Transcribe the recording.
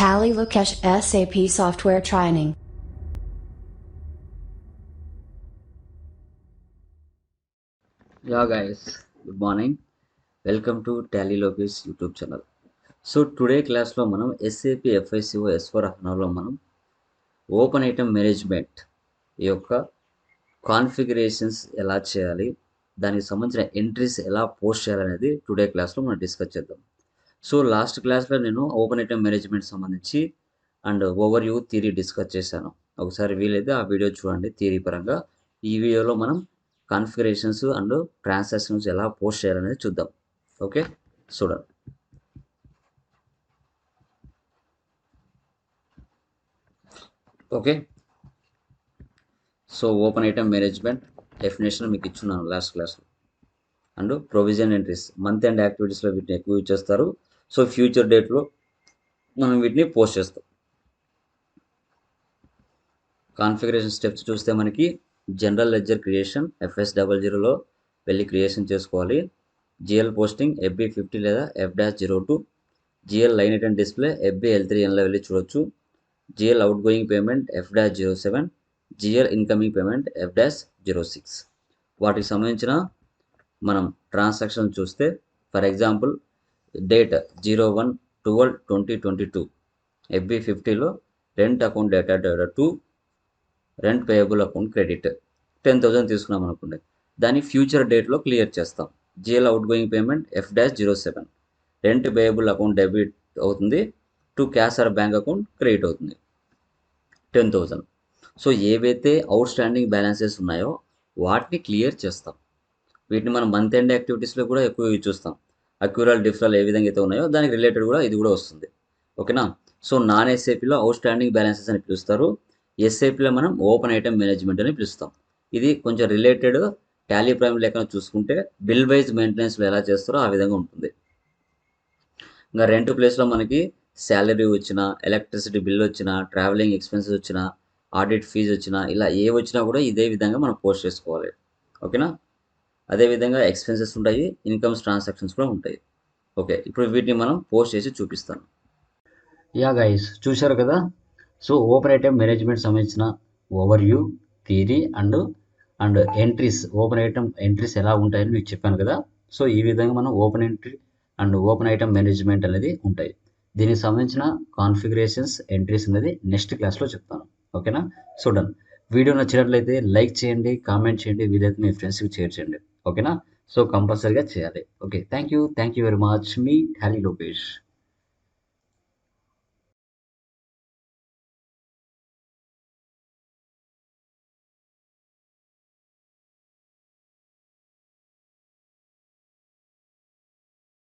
Tally Lokesh SAP Software Training. Yeah guys, good morning. Welcome to Tally Lokesh YouTube channel. So today క్లాస్లో మనం SAP FICO S4 HANAలో మనం open item management ఈ యొక్క configurations ఎలా చేయాలి, దానికి సంబంధించిన ఎంట్రీస్ ఎలా పోస్ట్ చేయాలనేది టుడే క్లాస్లో మనం డిస్కస్ చేద్దాం. సో లాస్ట్ క్లాస్లో నేను ఓపెన్ ఐటమ్ మేనేజ్మెంట్ సంబంధించి and over view theory discuss చేశాను. ఒకసారి వీలైతే ఆ వీడియో చూడండి థియరీ పరంగా. ఈ వీడియోలో మనం కాన్ఫిగరేషన్స్ అండ్ ట్రాన్సాక్షన్స్ ఎలా పోస్ట్ చేయాలనేది చూద్దాం. ఓకే, చూడండి. Okay, so open item management definition మీకు ఇచ్చున్నాను లాస్ట్ క్లాస్లో. And provision entries month and యాక్టివిటీస్లో వీటిని ఎక్కువ యూజ్ చేస్తారు. సో ఫ్యూచర్ డేట్లో మనం వీటిని పోస్ట్ చేస్తాం. కాన్ఫిగరేషన్ స్టెప్స్ చూస్తే మనకి జనరల్ లెడ్జర్ క్రియేషన్ FS00లో వెళ్ళి క్రియేషన్ చేసుకోవాలి. జిఎల్ పోస్టింగ్ FB50 లేదా F-02. GL line item display FBL3Nలో వెళ్ళి చూడొచ్చు. GL outgoing payment F-07. GL incoming payment F-06. వాటికి సంబంధించిన మనం ట్రాన్సాక్షన్ చూస్తే ఫర్ ఎగ్జాంపుల్ డేట్ 01/12/2022 FB50లో rent account data 2 rent payable account credit 10,000 తీసుకున్నాం అనుకోండి, దాన్ని ఫ్యూచర్ డేట్లో క్లియర్ చేస్తాం. GL outgoing payment F-07. Rent payable account debit అవుతుంది, to cash or bank account credit అవుతుంది 10,000. సో ఏవైతే అవుట్ స్టాండింగ్ బ్యాలెన్సెస్ ఉన్నాయో వాటిని క్లియర్ చేస్తాం. వీటిని మనం మంత్ ఎండ్ యాక్టివిటీస్లో కూడా ఎక్కువ యూజ్ చూస్తాం. అక్యూరల్ డిఫరల్ ఏ విధంగా అయితే ఉన్నాయో దానికి రిలేటెడ్ కూడా ఇది కూడా వస్తుంది. ఓకేనా. సో నాన్ ఎస్ఏపీలో అవుట్ స్టాండింగ్ బ్యాలెన్సెస్ అని పిలుస్తారు. ఎస్ఏపీలో మనం ఓపెన్ ఐటమ్ మేనేజ్మెంట్ అని పిలుస్తాం. ఇది కొంచెం రిలేటెడ్ టాలీ ప్రైమ్ లెక్కన చూసుకుంటే బిల్ వైజ్ మెయింటెనెన్స్లో ఎలా చేస్తారో ఆ విధంగా ఉంటుంది. ఇంకా రెంట్ ప్లేస్లో మనకి శాలరీ వచ్చినా, ఎలక్ట్రిసిటీ బిల్ వచ్చినా, ట్రావెలింగ్ ఎక్స్పెన్సెస్ వచ్చినా, ఆడిట్ ఫీజు వచ్చినా, ఇలా ఏ వచ్చినా కూడా ఇదే విధంగా మనం పోస్ట్ చేసుకోవాలి. ఓకేనా. అదేవిధంగా ఎక్స్పెన్సెస్ ఉంటాయి, ఇన్కమ్స్ ట్రాన్సాక్షన్స్ కూడా ఉంటాయి. ఓకే, ఇప్పుడు వీటిని మనం పోస్ట్ చేసి చూపిస్తాను. యా గైస్, చూశారు కదా. సో ఓపెన్ ఐటమ్ మేనేజ్మెంట్ సంబంధించిన over view theory and entries, open item entries ఎలా ఉంటాయని మీకు చెప్పాను కదా. సో ఈ విధంగా మనం open entry and open item management అనేది ఉంటాయి. దీనికి సంబంధించిన కాన్ఫిగరేషన్స్ ఎంట్రీస్ అనేది నెక్స్ట్ క్లాస్లో చెప్తాను. ఓకేనా. చూడండి, వీడియో నచ్చినట్లయితే లైక్ చేయండి, కామెంట్ చేయండి, వీలైతే మీ ఫ్రెండ్స్కి షేర్ చేయండి. ఓకేనా. సో కంపల్సరీగా చేయాలి. Okay, thank you very much. Me Tally Lokesh.